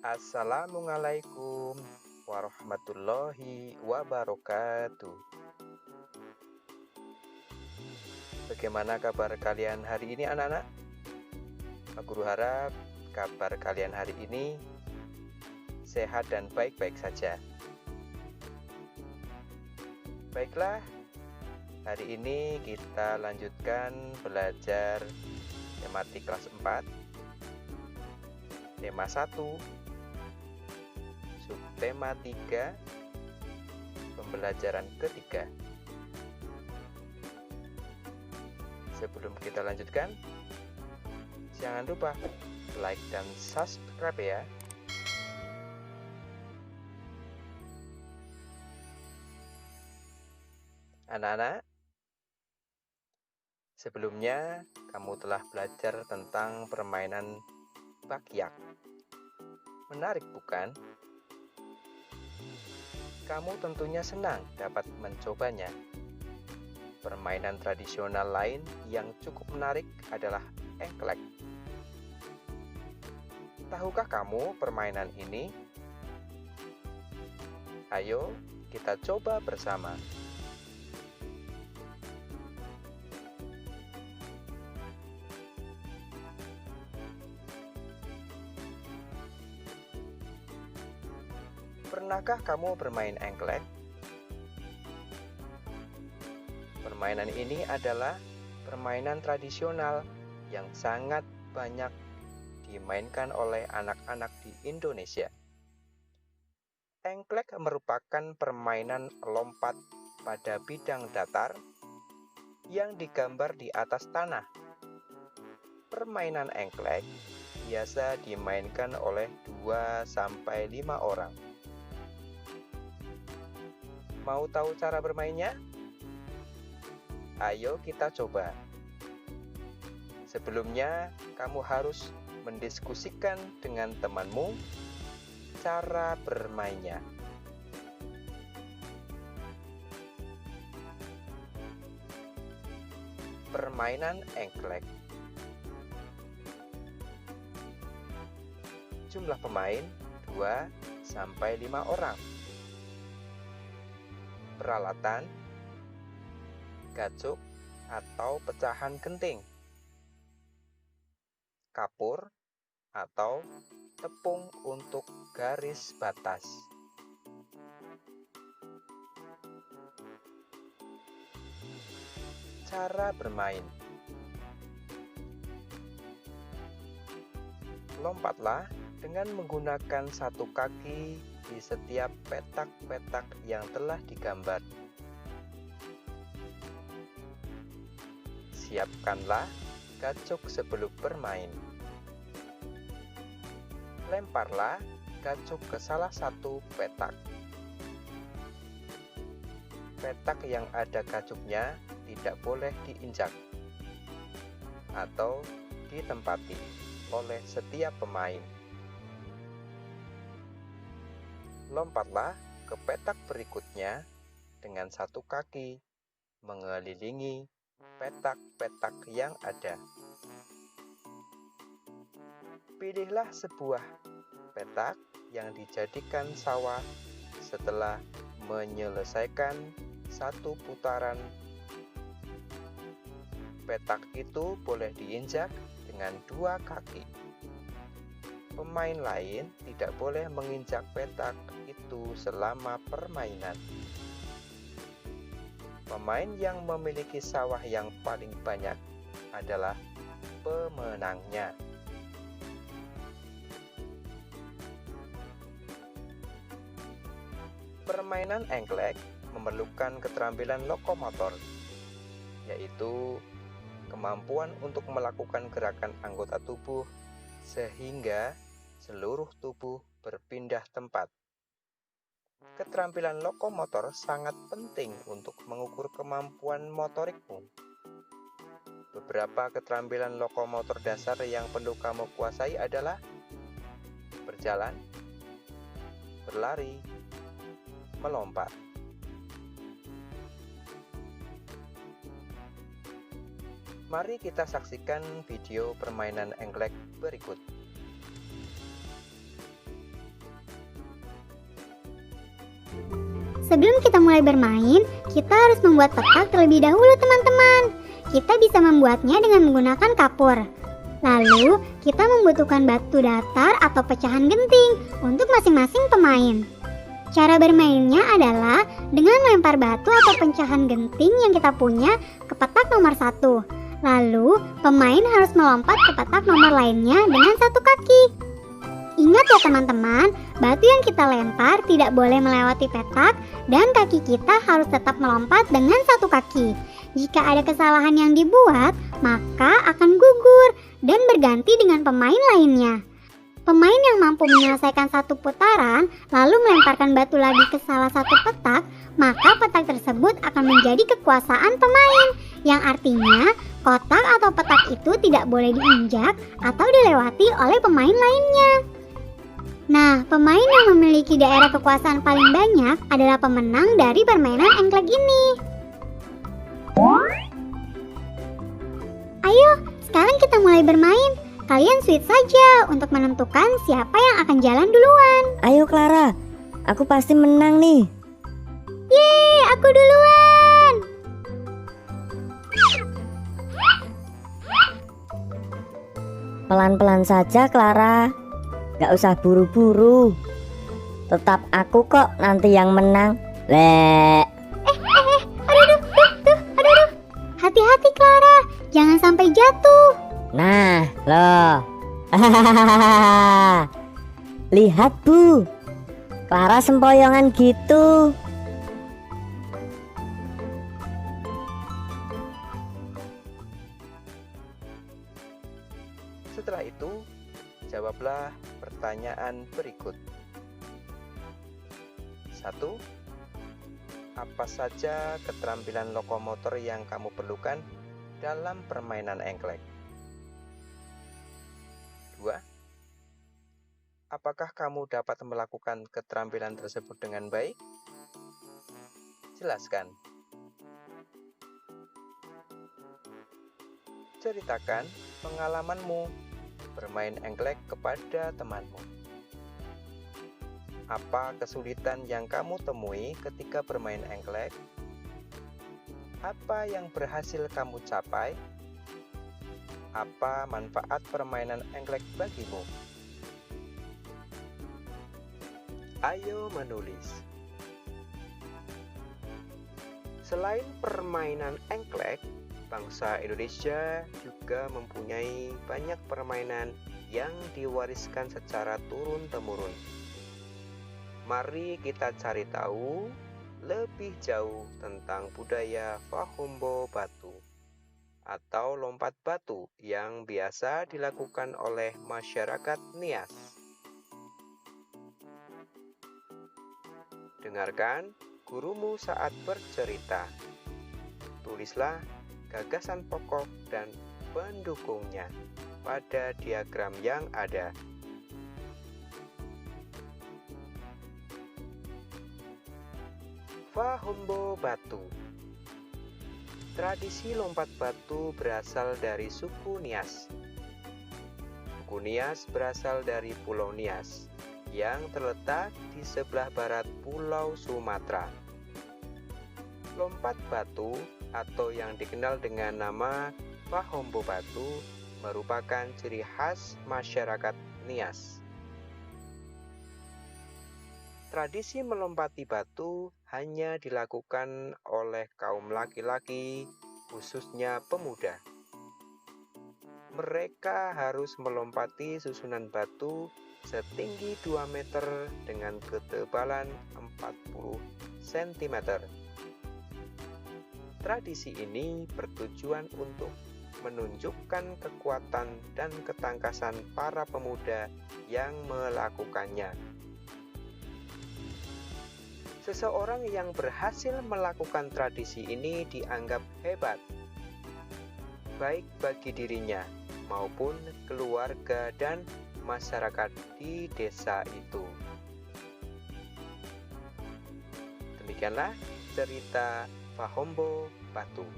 Assalamualaikum warahmatullahi wabarakatuh. Bagaimana kabar kalian hari ini, anak-anak? Pak Guru harap kabar kalian hari ini sehat dan baik-baik saja. Baiklah, hari ini kita lanjutkan belajar tematik kelas 4, tema 1, subtema 3, pembelajaran ketiga. Sebelum kita lanjutkan, jangan lupa like dan subscribe ya. Anak-anak, sebelumnya kamu telah belajar tentang permainan bakyak. Menarik bukan? Kamu tentunya senang dapat mencobanya. Permainan tradisional lain yang cukup menarik adalah engklek. Tahukah kamu permainan ini? Ayo kita coba bersama. Pernahkah kamu bermain engklek? Permainan ini adalah permainan tradisional yang sangat banyak dimainkan oleh anak-anak di Indonesia. Engklek merupakan permainan lompat pada bidang datar yang digambar di atas tanah. Permainan engklek biasa dimainkan oleh 2-5 orang. Mau tahu cara bermainnya? Ayo kita coba. Sebelumnya, kamu harus mendiskusikan dengan temanmu cara bermainnya. Permainan engklek. Jumlah pemain 2-5 orang. Peralatan: gacuk atau pecahan genting, kapur atau tepung untuk garis batas. Cara bermain: lompatlah dengan menggunakan satu kaki di setiap petak-petak yang telah digambar. Siapkanlah gacuk sebelum bermain. Lemparlah gacuk ke salah satu petak. Petak yang ada gacuknya tidak boleh diinjak atau ditempati oleh setiap pemain. Lompatlah ke petak berikutnya dengan satu kaki, mengelilingi petak-petak yang ada. Pilihlah sebuah petak yang dijadikan sawah setelah menyelesaikan satu putaran. Petak itu boleh diinjak dengan 2 kaki. Pemain lain tidak boleh menginjak petak itu selama permainan. Pemain yang memiliki sawah yang paling banyak adalah pemenangnya. Permainan engklek memerlukan keterampilan lokomotor, yaitu kemampuan untuk melakukan gerakan anggota tubuh sehingga seluruh tubuh berpindah tempat. Keterampilan lokomotor sangat penting untuk mengukur kemampuan motorikmu. Beberapa keterampilan lokomotor dasar yang perlu kamu kuasai adalah berjalan, berlari, melompat. Mari kita saksikan video permainan engklek berikut. Sebelum kita mulai bermain, kita harus membuat petak terlebih dahulu teman-teman. Kita bisa membuatnya dengan menggunakan kapur. Lalu, kita membutuhkan batu datar atau pecahan genting untuk masing-masing pemain. Cara bermainnya adalah dengan melempar batu atau pecahan genting yang kita punya ke petak nomor 1. Lalu, pemain harus melompat ke petak nomor lainnya dengan satu kaki. Ingat ya teman-teman, batu yang kita lempar tidak boleh melewati petak dan kaki kita harus tetap melompat dengan satu kaki. Jika ada kesalahan yang dibuat, maka akan gugur dan berganti dengan pemain lainnya. Pemain yang mampu menyelesaikan satu putaran lalu melemparkan batu lagi ke salah satu petak, maka petak tersebut akan menjadi kekuasaan pemain, yang artinya kotak atau petak itu tidak boleh diinjak atau dilewati oleh pemain lainnya. Nah, pemain yang memiliki daerah kekuasaan paling banyak adalah pemenang dari permainan engklek ini. Ayo, sekarang kita mulai bermain. Kalian switch saja untuk menentukan siapa yang akan jalan duluan. Ayo Clara, aku pasti menang nih. Yeay, aku duluan. Pelan-pelan saja Clara, gak usah buru-buru. Tetap aku kok nanti yang menang. Aduh. Hati-hati Clara, jangan sampai jatuh. Nah, loh. Lihat Bu, Clara sempoyongan gitu. Setelah itu, jawablah pertanyaan berikut. 1. Apa saja keterampilan lokomotor yang kamu perlukan dalam permainan engklek? 2. Apakah kamu dapat melakukan keterampilan tersebut dengan baik? Jelaskan. Ceritakan pengalamanmu bermain engklek kepada temanmu. Apa kesulitan yang kamu temui ketika bermain engklek? Apa yang berhasil kamu capai? Apa manfaat permainan engklek bagimu? Ayo menulis. Selain permainan engklek, bangsa Indonesia juga mempunyai banyak permainan yang diwariskan secara turun-temurun. Mari kita cari tahu lebih jauh tentang budaya Fahombo Batu atau lompat batu yang biasa dilakukan oleh masyarakat Nias. Dengarkan gurumu saat bercerita. Tulislah gagasan pokok dan pendukungnya pada diagram yang ada. Fahombo Batu. Tradisi lompat batu berasal dari suku Nias. Suku Nias berasal dari Pulau Nias yang terletak di sebelah barat Pulau Sumatera. Lompat batu atau yang dikenal dengan nama Fahombo Batu merupakan ciri khas masyarakat Nias. Tradisi melompati batu hanya dilakukan oleh kaum laki-laki, khususnya pemuda. Mereka harus melompati susunan batu setinggi 2 meter dengan ketebalan 40 cm. Tradisi ini bertujuan untuk menunjukkan kekuatan dan ketangkasan para pemuda yang melakukannya. Seseorang yang berhasil melakukan tradisi ini dianggap hebat, baik bagi dirinya maupun keluarga dan masyarakat di desa itu. Demikianlah cerita Fahombo Batu.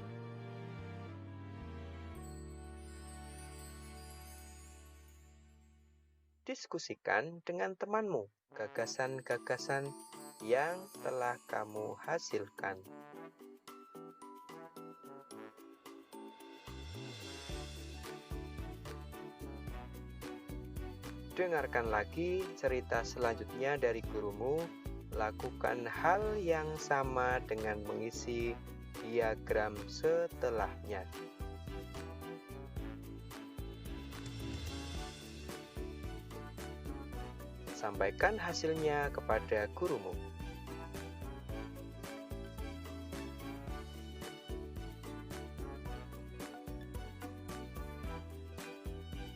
Diskusikan dengan temanmu gagasan-gagasan yang telah kamu hasilkan. Dengarkan lagi cerita selanjutnya dari gurumu. Lakukan hal yang sama dengan mengisi diagram setelahnya. Sampaikan hasilnya kepada gurumu.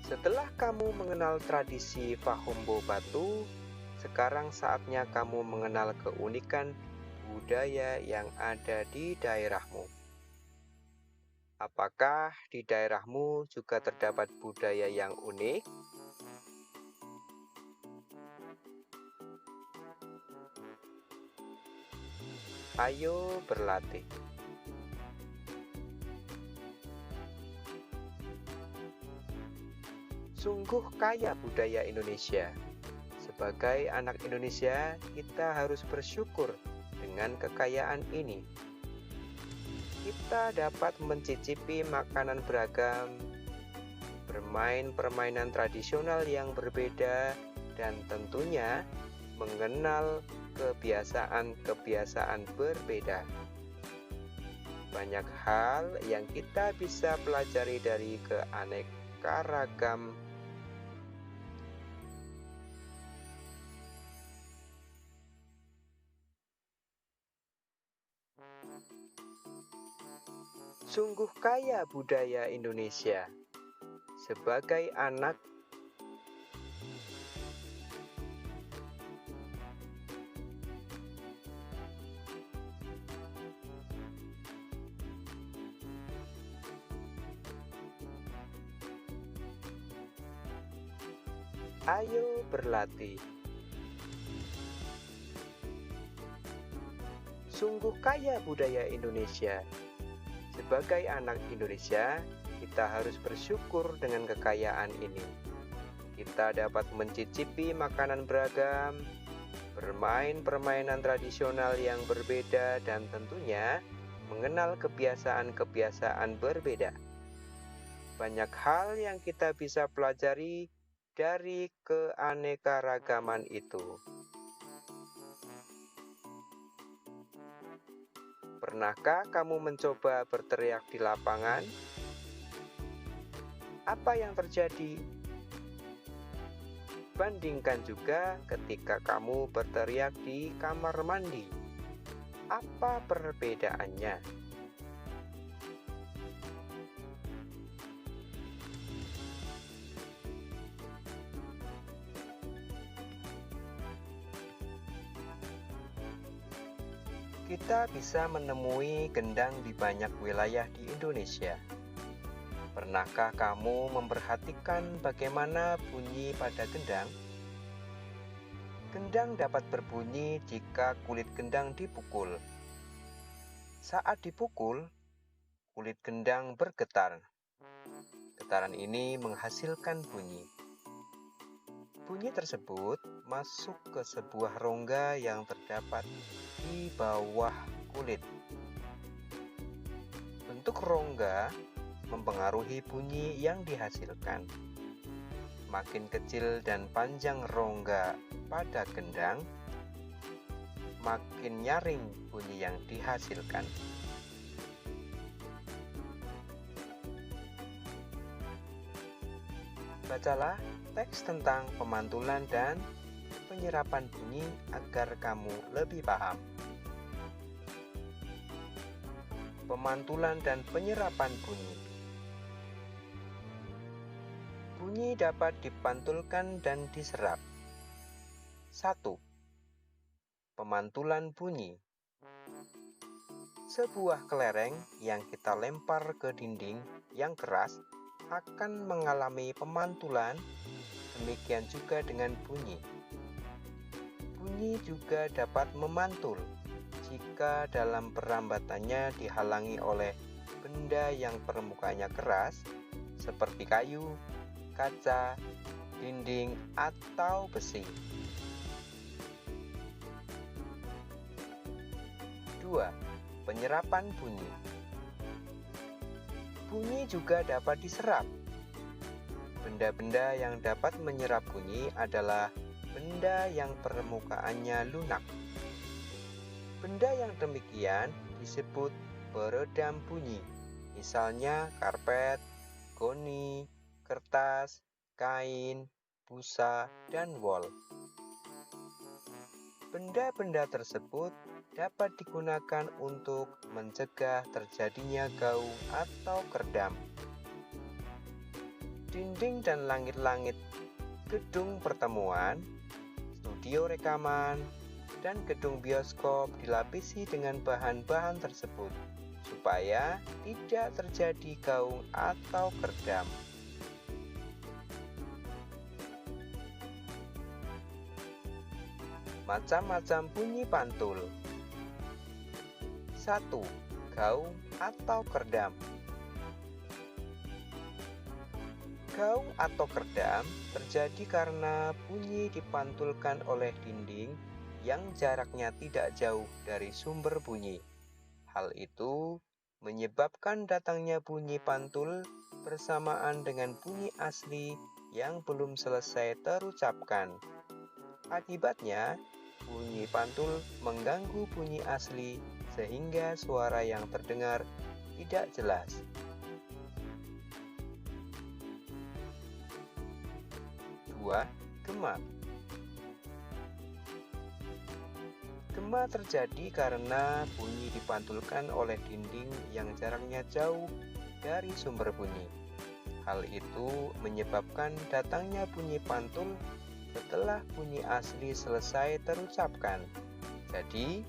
Setelah kamu mengenal tradisi Fahombo Batu, sekarang saatnya kamu mengenal keunikan budaya yang ada di daerahmu. Apakah di daerahmu juga terdapat budaya yang unik? Ayo berlatih. Sungguh kaya budaya Indonesia. Sebagai anak Indonesia, kita harus bersyukur dengan kekayaan ini. Kita dapat mencicipi makanan beragam, bermain permainan tradisional yang berbeda, dan tentunya mengenal kebiasaan-kebiasaan berbeda. Banyak hal yang kita bisa pelajari dari keanekaragam Sungguh kaya budaya Indonesia. Sebagai anak ayo berlatih. Sungguh kaya budaya Indonesia. Sebagai anak Indonesia, kita harus bersyukur dengan kekayaan ini. Kita dapat mencicipi makanan beragam, bermain permainan tradisional yang berbeda, dan tentunya mengenal kebiasaan-kebiasaan berbeda. Banyak hal yang kita bisa pelajari dari keanekaragaman itu. Pernahkah kamu mencoba berteriak di lapangan? Apa yang terjadi? Bandingkan juga ketika kamu berteriak di kamar mandi. Apa perbedaannya? Kita bisa menemui gendang di banyak wilayah di Indonesia. Pernahkah kamu memperhatikan bagaimana bunyi pada gendang? Gendang dapat berbunyi jika kulit gendang dipukul. Saat dipukul, kulit gendang bergetar. Getaran ini menghasilkan bunyi. Bunyi tersebut masuk ke sebuah rongga yang terdapat di bawah kulit. Bentuk rongga mempengaruhi bunyi yang dihasilkan. Makin kecil dan panjang rongga pada gendang, makin nyaring bunyi yang dihasilkan. Bacalah teks tentang pemantulan dan penyerapan bunyi agar kamu lebih paham. Pemantulan dan penyerapan bunyi. Bunyi dapat dipantulkan dan diserap. 1. Pemantulan bunyi. Sebuah kelereng yang kita lempar ke dinding yang keras akan mengalami pemantulan, demikian juga dengan bunyi. Bunyi juga dapat memantul jika dalam perambatannya dihalangi oleh benda yang permukaannya keras, seperti kayu, kaca, dinding, atau besi. 2. Penyerapan bunyi. Bunyi juga dapat diserap. Benda-benda yang dapat menyerap bunyi adalah benda yang permukaannya lunak. Benda yang demikian disebut peredam bunyi, misalnya karpet, goni, kertas, kain, busa, dan wol. Benda-benda tersebut dapat digunakan untuk mencegah terjadinya gaung atau kerdam. Dinding dan langit-langit gedung pertemuan, studio rekaman, dan gedung bioskop dilapisi dengan bahan-bahan tersebut supaya tidak terjadi gaung atau kerdam. Macam-macam bunyi pantul. 1. Gaung atau kerdam. Gaung atau kerdam terjadi karena bunyi dipantulkan oleh dinding yang jaraknya tidak jauh dari sumber bunyi. Hal itu menyebabkan datangnya bunyi pantul bersamaan dengan bunyi asli yang belum selesai terucapkan. Akibatnya, bunyi pantul mengganggu bunyi asli sehingga suara yang terdengar tidak jelas. 2. Gema. Gema terjadi karena bunyi dipantulkan oleh dinding yang jaraknya jauh dari sumber bunyi. Hal itu menyebabkan datangnya bunyi pantul setelah bunyi asli selesai terucapkan. Jadi,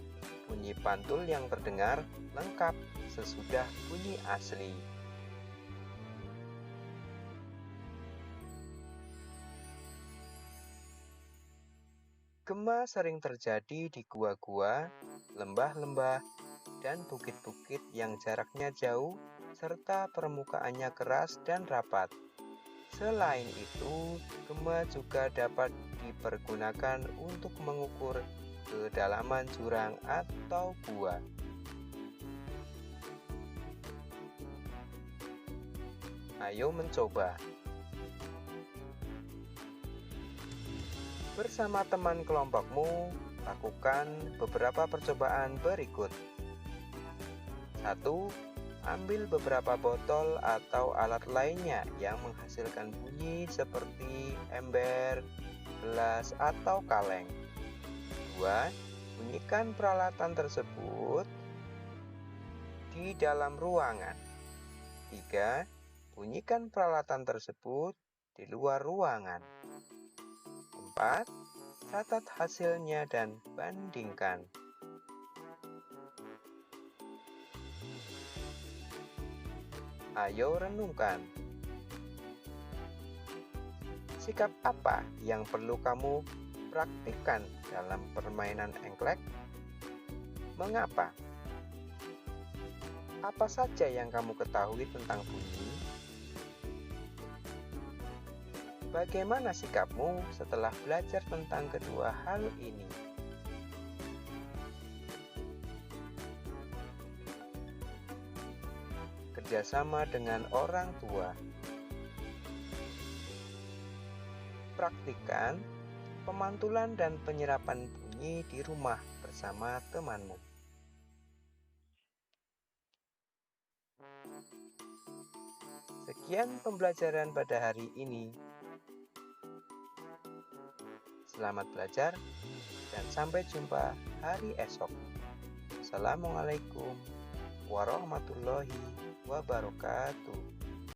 bunyi pantul yang terdengar lengkap sesudah bunyi asli. Gema sering terjadi di gua-gua, lembah-lembah, dan bukit-bukit yang jaraknya jauh serta permukaannya keras dan rapat. Selain itu, gema juga dapat dipergunakan untuk mengukur kedalaman jurang atau gua. Ayo mencoba. Bersama teman kelompokmu, lakukan beberapa percobaan berikut. 1. Ambil beberapa botol atau alat lainnya yang menghasilkan bunyi seperti ember, gelas, atau kaleng. 2. Bunyikan peralatan tersebut di dalam ruangan. 3. Bunyikan peralatan tersebut di luar ruangan. 4. Catat hasilnya dan bandingkan. Ayo renungkan. Sikap apa yang perlu kamu praktikkan dalam permainan engklek? Mengapa? Apa saja yang kamu ketahui tentang bunyi? Bagaimana sikapmu setelah belajar tentang kedua hal ini? Kerjasama dengan orang tua. Praktikkan pemantulan dan penyerapan bunyi di rumah bersama temanmu. Sekian pembelajaran pada hari ini. Selamat belajar dan sampai jumpa hari esok. Assalamualaikum warahmatullahi wabarakatuh.